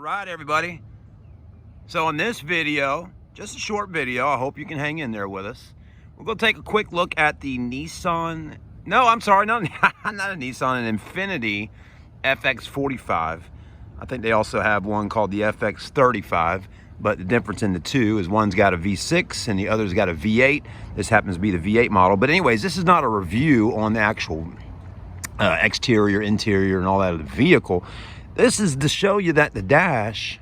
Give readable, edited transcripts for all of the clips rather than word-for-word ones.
right, everybody. So in this video, just a short video, I hope you can hang in there with us. We're going to take a quick look at the Nissan, no, I'm sorry, not a Nissan, an Infiniti FX45. I think they also have one called the FX35, but the difference in the two is one's got a V6 and the other's got a V8. This happens to be the V8 model. But anyways, this is not a review on the actual exterior, interior, and all that of the vehicle. This is to show you that the dash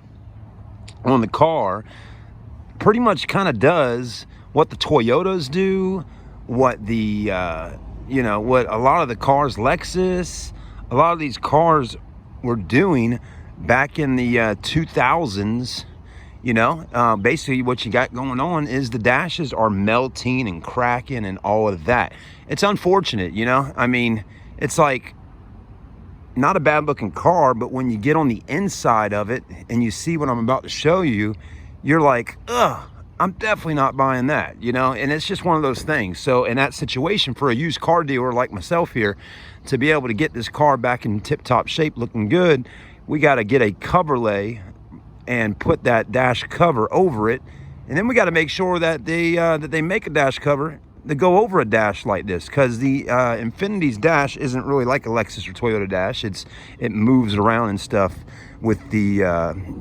on the car pretty much kind of does what the Toyotas do, what the what a lot of the cars, Lexus, a lot of these cars were doing back in the 2000s. Basically what you got going on is the dashes are melting and cracking and all of that. It's unfortunate, I mean, it's like not a bad looking car, but when you get on the inside of it and you see what I'm about to show you, you're like, ugh, I'm definitely not buying that, and it's just one of those things. So in that situation, for a used car dealer like myself here, to be able to get this car back in tip-top shape looking good, we got to get a cover lay and put that dash cover over it, and then we got to make sure that they make a dash cover to go over a dash like this, because the Infiniti's dash isn't really like a Lexus or Toyota dash. It moves around and stuff with the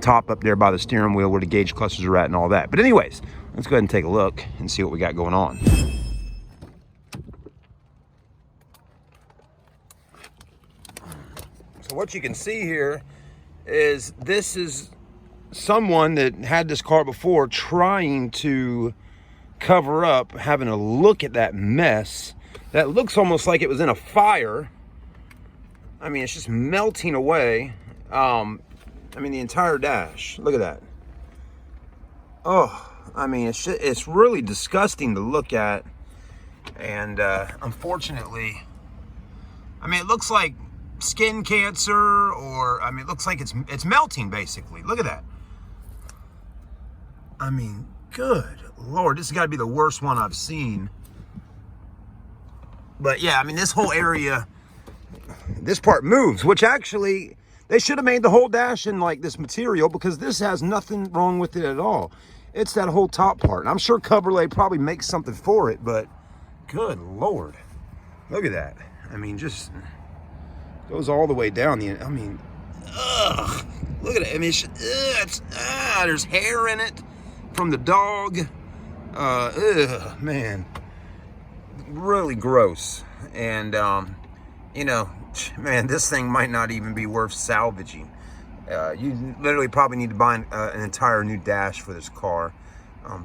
top up there by the steering wheel where the gauge clusters are at and all that. But anyways, let's go ahead and take a look and see what we got going on. So what you can see here is this is someone that had this car before trying to cover up, having a look at that mess that looks almost like it was in a fire. I mean, it's just melting away. I mean, the entire dash, look at that. Oh, I mean, it's really disgusting to look at. And unfortunately, I mean, it looks like skin cancer, or I mean, it looks like it's melting basically. Look at that. I mean, good Lord, this has got to be the worst one I've seen. But yeah, I mean, this whole area, this part moves, which actually they should have made the whole dash in like this material, because this has nothing wrong with it at all. It's that whole top part. And I'm sure Coverlay probably makes something for it, but good Lord, look at that. I mean, just goes all the way down the, I mean, ugh, look at it. I mean, there's hair in it from the dog. Ugh, man, really gross. And man, this thing might not even be worth salvaging. You literally probably need to buy an entire new dash for this car.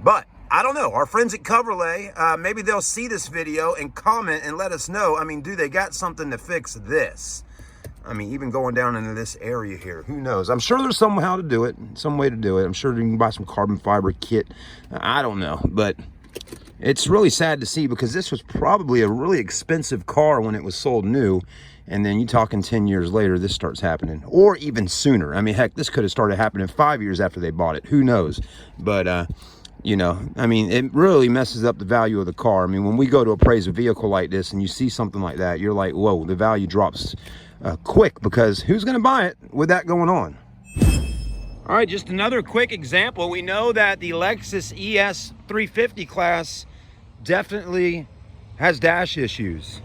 But I don't know, our friends at Coverlay, maybe they'll see this video and comment and let us know. I mean, do they got something to fix this? I mean, even going down into this area here, who knows? I'm sure there's somehow to do it, some way to do it. I'm sure you can buy some carbon fiber kit. I don't know, but it's really sad to see, because this was probably a really expensive car when it was sold new. And then you talking 10 years later, this starts happening, or even sooner. I mean, heck, this could have started happening 5 years after they bought it. Who knows? But, I mean, it really messes up the value of the car. I mean, when we go to appraise a vehicle like this and you see something like that, you're like, whoa, the value drops quick, because who's going to buy it with that going on? All right, just another quick example. We know that the Lexus ES350 class definitely has dash issues.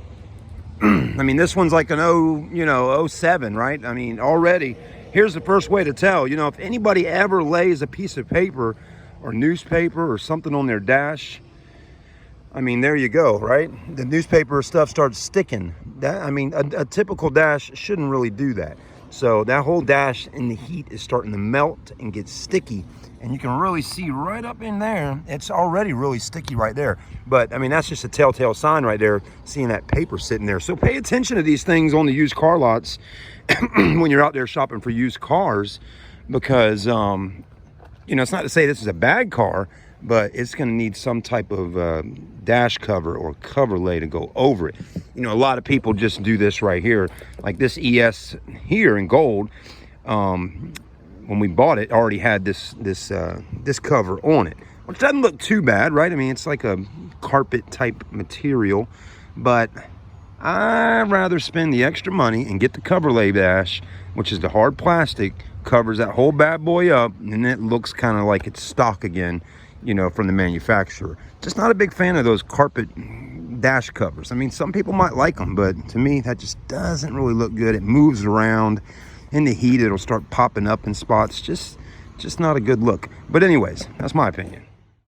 I mean, this one's like an 07, right? I mean, already, here's the first way to tell. If anybody ever lays a piece of paper or newspaper or something on their dash, I mean, there you go, right? The newspaper stuff starts sticking. I mean, a typical dash shouldn't really do that. So that whole dash in the heat is starting to melt and get sticky. And you can really see right up in there, it's already really sticky right there. But I mean, that's just a telltale sign right there, seeing that paper sitting there. So pay attention to these things on the used car lots when you're out there shopping for used cars, because, it's not to say this is a bad car, but it's going to need some type of dash cover or cover lay to go over it. A lot of people just do this right here, like this ES here in gold. When we bought it, already had this cover on it, which doesn't look too bad, right? I mean, it's like a carpet type material, but I'd rather spend the extra money and get the cover lay dash, which is the hard plastic, covers that whole bad boy up, and it looks kind of like it's stock again, you know, from the manufacturer. Just not a big fan of those carpet dash covers. I mean, some people might like them, but to me, that just doesn't really look good. It moves around. In the heat, it'll start popping up in spots. Just not a good look. But anyways, that's my opinion.